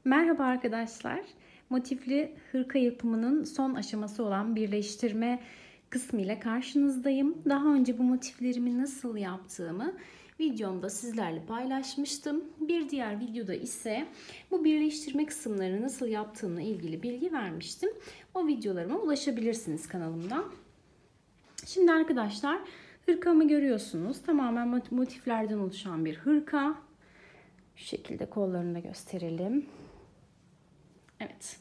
Merhaba arkadaşlar. Motifli hırka yapımının son aşaması olan birleştirme kısmı ile karşınızdayım. Daha önce bu motiflerimi nasıl yaptığımı videomda sizlerle paylaşmıştım. Bir diğer videoda ise bu birleştirme kısımlarını nasıl yaptığımla ilgili bilgi vermiştim. O videolarıma ulaşabilirsiniz kanalımdan. Şimdi arkadaşlar hırkamı görüyorsunuz. Tamamen motiflerden oluşan bir hırka. Şu şekilde kollarını da gösterelim. Evet.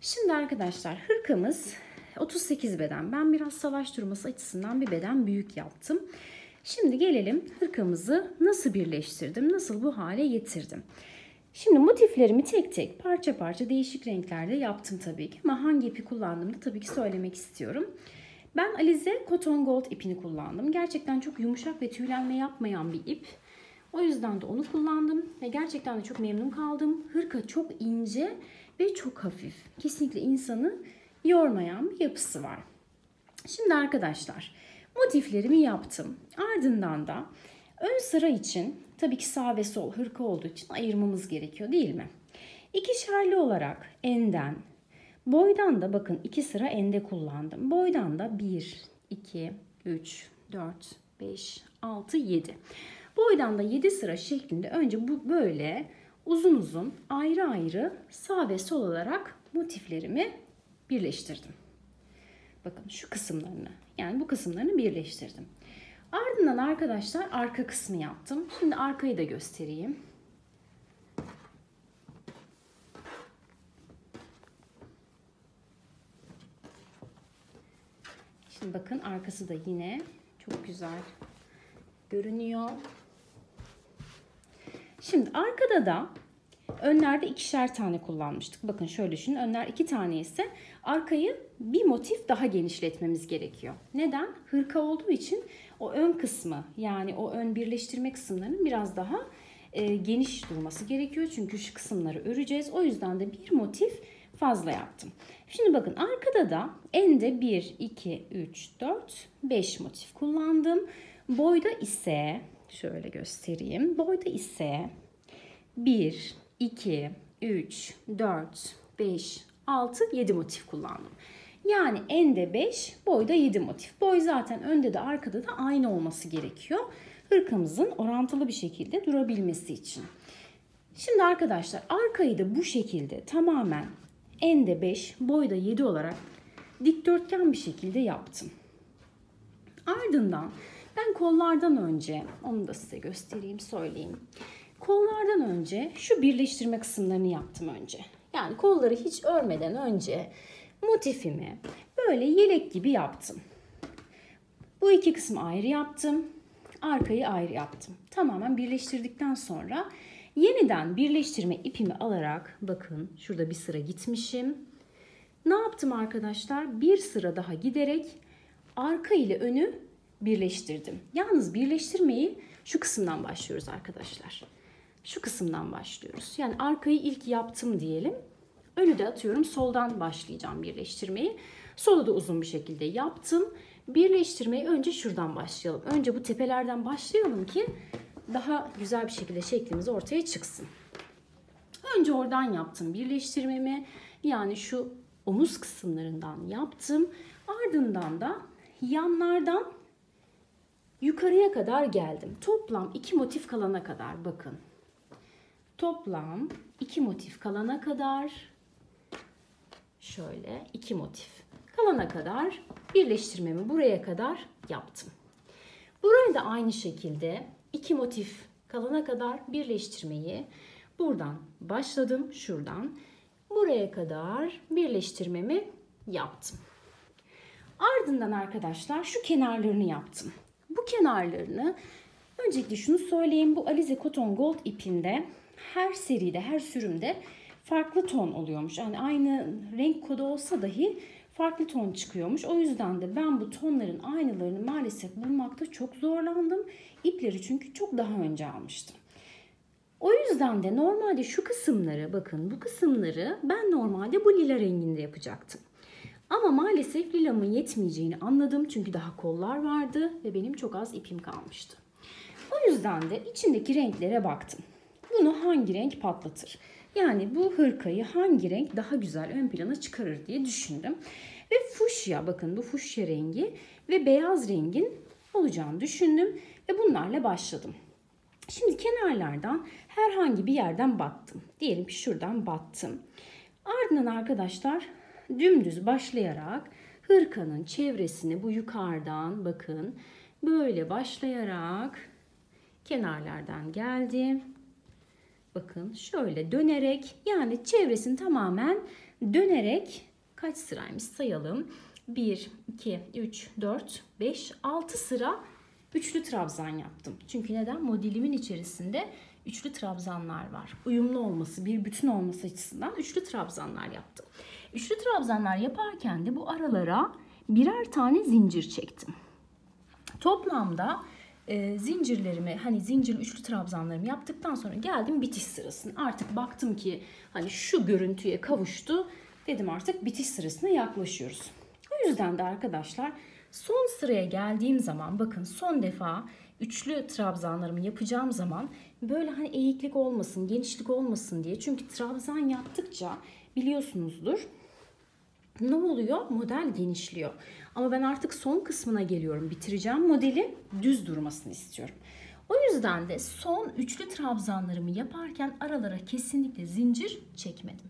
Şimdi arkadaşlar hırkamız 38 beden. Ben biraz savaş durması açısından bir beden büyük yaptım. Şimdi gelelim hırkamızı nasıl birleştirdim, nasıl bu hale getirdim. Şimdi motiflerimi tek tek parça parça değişik renklerde yaptım tabii ki. Ama hangi ipi kullandığımı da tabii ki söylemek istiyorum. Ben Alize Cotton Gold ipini kullandım. Gerçekten çok yumuşak ve tüylenme yapmayan bir ip. O yüzden de onu kullandım ve gerçekten de çok memnun kaldım. Hırka çok ince ve çok hafif. Kesinlikle insanı yormayan bir yapısı var. Şimdi arkadaşlar motiflerimi yaptım. Ardından da ön sıra için tabii ki sağ ve sol hırka olduğu için ayırmamız gerekiyor değil mi? İkişerli olarak enden, boydan da bakın 2 sıra ende kullandım. Boydan da 1, 2, 3, 4, 5, 6, 7. Boydan da 7 sıra şeklinde önce bu böyle uzun uzun ayrı ayrı sağ ve sol olarak motiflerimi birleştirdim. Bakın şu kısımlarını, yani bu kısımlarını birleştirdim. Ardından arkadaşlar arka kısmı yaptım. Şimdi arkayı da göstereyim. Şimdi bakın arkası da yine çok güzel görünüyor. Şimdi arkada da önlerde 2'şer tane kullanmıştık. Bakın şöyle düşünün. Önler 2 tane ise arkayı bir motif daha genişletmemiz gerekiyor. Neden? Hırka olduğu için o ön kısmı, yani o ön birleştirme kısımlarının biraz daha geniş durması gerekiyor. Çünkü şu kısımları öreceğiz. O yüzden de bir motif fazla yaptım. Şimdi bakın arkada da ende 1, 2, 3, 4, 5 motif kullandım. Boyda ise şöyle göstereyim. Boyda ise 1, 2, 3, 4, 5, 6, 7 motif kullandım. Yani ende 5, boyda 7 motif. Boy zaten önde de arkada da aynı olması gerekiyor. Hırkamızın orantılı bir şekilde durabilmesi için. Şimdi arkadaşlar arkayı da bu şekilde tamamen ende 5, boyda 7 olarak dikdörtgen bir şekilde yaptım. Ardından ben kollardan önce, onu da size göstereyim, söyleyeyim. Kollardan önce şu birleştirme kısımlarını yaptım önce. Yani kolları hiç örmeden önce motifimi böyle yelek gibi yaptım. Bu iki kısmı ayrı yaptım. Arkayı ayrı yaptım. Tamamen birleştirdikten sonra yeniden birleştirme ipimi alarak bakın şurada bir sıra gitmişim. Ne yaptım arkadaşlar? Bir sıra daha giderek arka ile önü birleştirdim. Yalnız birleştirmeyi şu kısımdan başlıyoruz arkadaşlar. Şu kısımdan başlıyoruz. Yani arkayı ilk yaptım diyelim. Önü de atıyorum soldan başlayacağım birleştirmeyi. Solu da uzun bir şekilde yaptım. Birleştirmeyi önce şuradan başlayalım. Önce bu tepelerden başlayalım ki daha güzel bir şekilde şeklimiz ortaya çıksın. Önce oradan yaptım birleştirmemi. Yani şu omuz kısımlarından yaptım. Ardından da yanlardan yukarıya kadar geldim. Toplam 2 motif kalana kadar bakın. Toplam 2 motif kalana kadar şöyle 2 motif kalana kadar birleştirmemi buraya kadar yaptım. Buraya da aynı şekilde 2 motif kalana kadar birleştirmeyi buradan başladım. Şuradan buraya kadar birleştirmemi yaptım. Ardından arkadaşlar şu kenarlarını yaptım. Bu kenarlarını öncelikle şunu söyleyeyim. Bu Alize Cotton Gold ipinde her seride, her sürümde farklı ton oluyormuş. Yani aynı renk kodu olsa dahi farklı ton çıkıyormuş. O yüzden de ben bu tonların aynılarını maalesef bulmakta çok zorlandım. İpleri çünkü çok daha önce almıştım. O yüzden de normalde şu kısımları, bakın bu kısımları ben normalde bu lila renginde yapacaktım. Ama maalesef lilamın yetmeyeceğini anladım. Çünkü daha kollar vardı ve benim çok az ipim kalmıştı. O yüzden de içindeki renklere baktım. Bunu hangi renk patlatır? Yani bu hırkayı hangi renk daha güzel ön plana çıkarır diye düşündüm. Ve fuşya, bakın bu fuşya rengi ve beyaz rengin olacağını düşündüm ve bunlarla başladım. Şimdi kenarlardan herhangi bir yerden battım. Diyelim ki şuradan battım. Ardından arkadaşlar dümdüz başlayarak hırkanın çevresini bu yukarıdan bakın böyle başlayarak kenarlardan geldim. Bakın şöyle dönerek, yani çevresini tamamen dönerek kaç sıraymış sayalım. 1, 2, 3, 4, 5, 6 sıra üçlü trabzan yaptım. Çünkü neden? Modelimin içerisinde üçlü trabzanlar var. Uyumlu olması, bir bütün olması açısından üçlü trabzanlar yaptım. Üçlü trabzanlar yaparken de bu aralara birer tane zincir çektim. Toplamda zincirlerimi, hani zincirli üçlü trabzanlarımı yaptıktan sonra geldim bitiş sırasına. Artık baktım ki hani şu görüntüye kavuştu. Dedim artık bitiş sırasına yaklaşıyoruz. O yüzden de arkadaşlar son sıraya geldiğim zaman, bakın son defa üçlü trabzanlarımı yapacağım zaman böyle hani eğiklik olmasın, genişlik olmasın diye. Çünkü trabzan yaptıkça biliyorsunuzdur ne oluyor? Model genişliyor. Ama ben artık son kısmına geliyorum. Bitireceğim modeli, düz durmasını istiyorum. O yüzden de son üçlü trabzanlarımı yaparken aralara kesinlikle zincir çekmedim.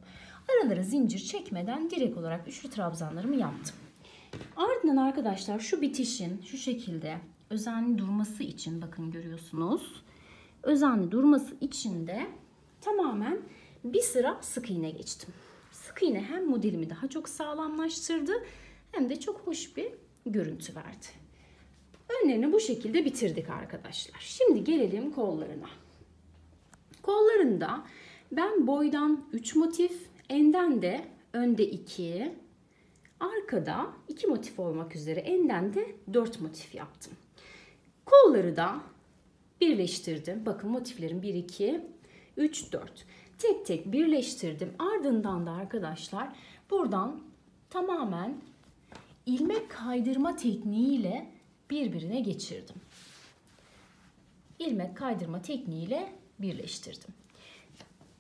Aralara zincir çekmeden direkt olarak üçlü trabzanlarımı yaptım. Ardından arkadaşlar şu bitişin şu şekilde özenli durması için, bakın görüyorsunuz. Özenli durması için de tamamen bir sıra sık iğne geçtim. Sık iğne hem modelimi daha çok sağlamlaştırdı hem de çok hoş bir görüntü verdi. Önlerini bu şekilde bitirdik arkadaşlar. Şimdi gelelim kollarına. Kollarında ben boydan 3 motif, enden de önde 2, arkada 2 motif olmak üzere enden de 4 motif yaptım. Kolları da birleştirdim. Bakın motiflerim 1, 2, 3, 4. Tek tek birleştirdim. Ardından da arkadaşlar buradan tamamen ilmek kaydırma tekniğiyle birbirine geçirdim. İlmek kaydırma tekniğiyle birleştirdim.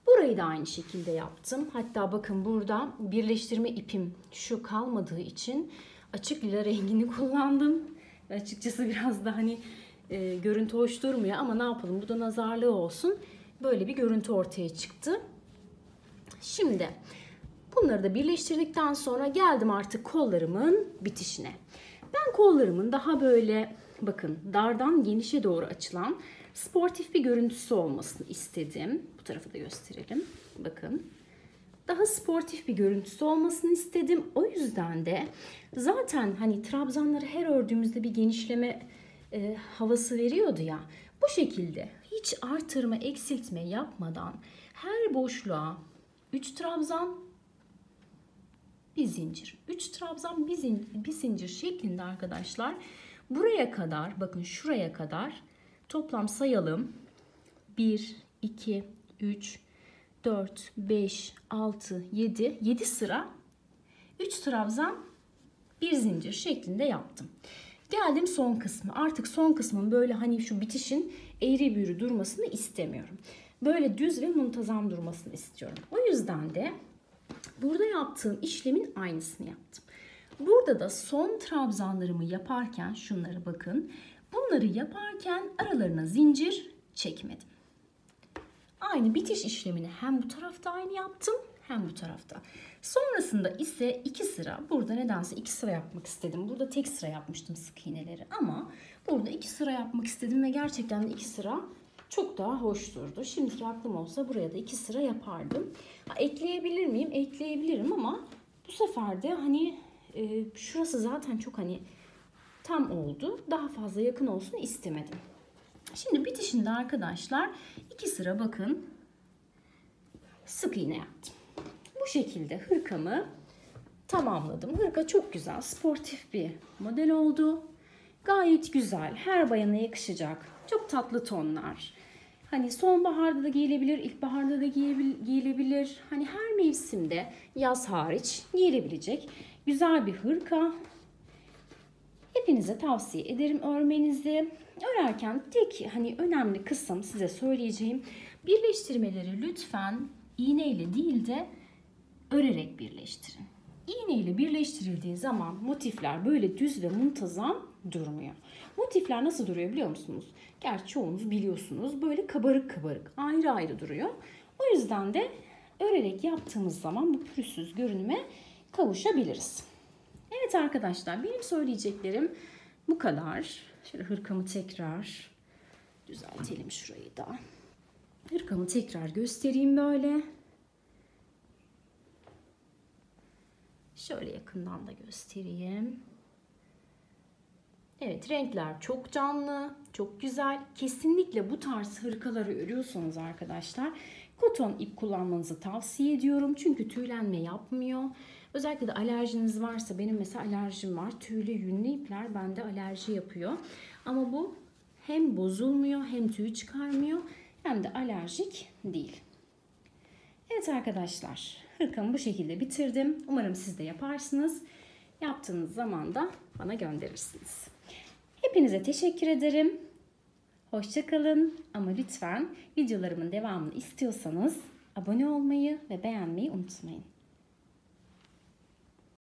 Burayı da aynı şekilde yaptım. Hatta bakın burada birleştirme ipim şu kalmadığı için açık lila rengini kullandım. Ve açıkçası biraz da hani görüntü hoş durmuyor ama ne yapalım, bu da nazarlığı olsun. Böyle bir görüntü ortaya çıktı. Şimdi bunları da birleştirdikten sonra geldim artık kollarımın bitişine. Ben kollarımın daha böyle bakın dardan genişe doğru açılan sportif bir görüntüsü olmasını istedim. Bu tarafı da gösterelim. Bakın. Daha sportif bir görüntüsü olmasını istedim. O yüzden de zaten hani trabzanları her ördüğümüzde bir genişleme havası veriyordu ya. Bu şekilde hiç artırma, eksiltme yapmadan her boşluğa 3 trabzan, bir zincir. 3 trabzan, bir zincir şeklinde arkadaşlar. Buraya kadar, bakın şuraya kadar toplam sayalım. 1, 2, 3, 4, 5, 6, 7. 7 sıra 3 trabzan, bir zincir şeklinde yaptım. Geldim son kısmı. Artık son kısmın böyle hani şu bitişin eğri büğrü durmasını istemiyorum. Böyle düz ve muntazam durmasını istiyorum. O yüzden de burada yaptığım işlemin aynısını yaptım. Burada da son trabzanlarımı yaparken şunlara bakın. Bunları yaparken aralarına zincir çekmedim. Aynı bitiş işlemini hem bu tarafta aynı yaptım hem bu tarafta. Sonrasında ise 2 sıra, burada nedense 2 sıra yapmak istedim. Burada tek sıra yapmıştım sık iğneleri ama burada 2 sıra yapmak istedim ve gerçekten de 2 sıra çok daha hoş durdu. Şimdiki aklım olsa buraya da 2 sıra yapardım. Ekleyebilir miyim? Ekleyebilirim ama bu sefer de hani şurası zaten çok hani tam oldu. Daha fazla yakın olsun istemedim. Şimdi bitişinde arkadaşlar 2 sıra bakın sık iğne yaptım. Bu şekilde hırkamı tamamladım. Hırka çok güzel, sportif bir model oldu. Gayet güzel, her bayana yakışacak. Çok tatlı tonlar. Hani sonbaharda da giyilebilir, ilkbaharda da giyilebilir. Hani her mevsimde, yaz hariç giyilebilecek güzel bir hırka. Hepinize tavsiye ederim örmenizi. Örerken tek hani önemli kısım size söyleyeceğim. Birleştirmeleri lütfen iğneyle değil de örerek birleştirin. İğne ile birleştirildiği zaman motifler böyle düz ve muntazam durmuyor. Motifler nasıl duruyor biliyor musunuz? Gerçi çoğunuz biliyorsunuz. Böyle kabarık kabarık, ayrı ayrı duruyor. O yüzden de örerek yaptığımız zaman bu pürüzsüz görünüme kavuşabiliriz. Evet arkadaşlar, benim söyleyeceklerim bu kadar. Şöyle hırkamı tekrar düzeltelim şurayı da. Hırkamı tekrar göstereyim böyle. Şöyle yakından da göstereyim. Evet, renkler çok canlı, çok güzel. Kesinlikle bu tarz hırkaları örüyorsanız arkadaşlar, koton ip kullanmanızı tavsiye ediyorum. Çünkü tüylenme yapmıyor. Özellikle de alerjiniz varsa, benim mesela alerjim var. Tüylü yünlü ipler bende alerji yapıyor. Ama bu hem bozulmuyor, hem tüy çıkarmıyor, hem de alerjik değil. Evet arkadaşlar, hırkamı bu şekilde bitirdim. Umarım siz de yaparsınız. Yaptığınız zaman da bana gönderirsiniz. Hepinize teşekkür ederim. Hoşça kalın ama lütfen videolarımın devamını istiyorsanız abone olmayı ve beğenmeyi unutmayın.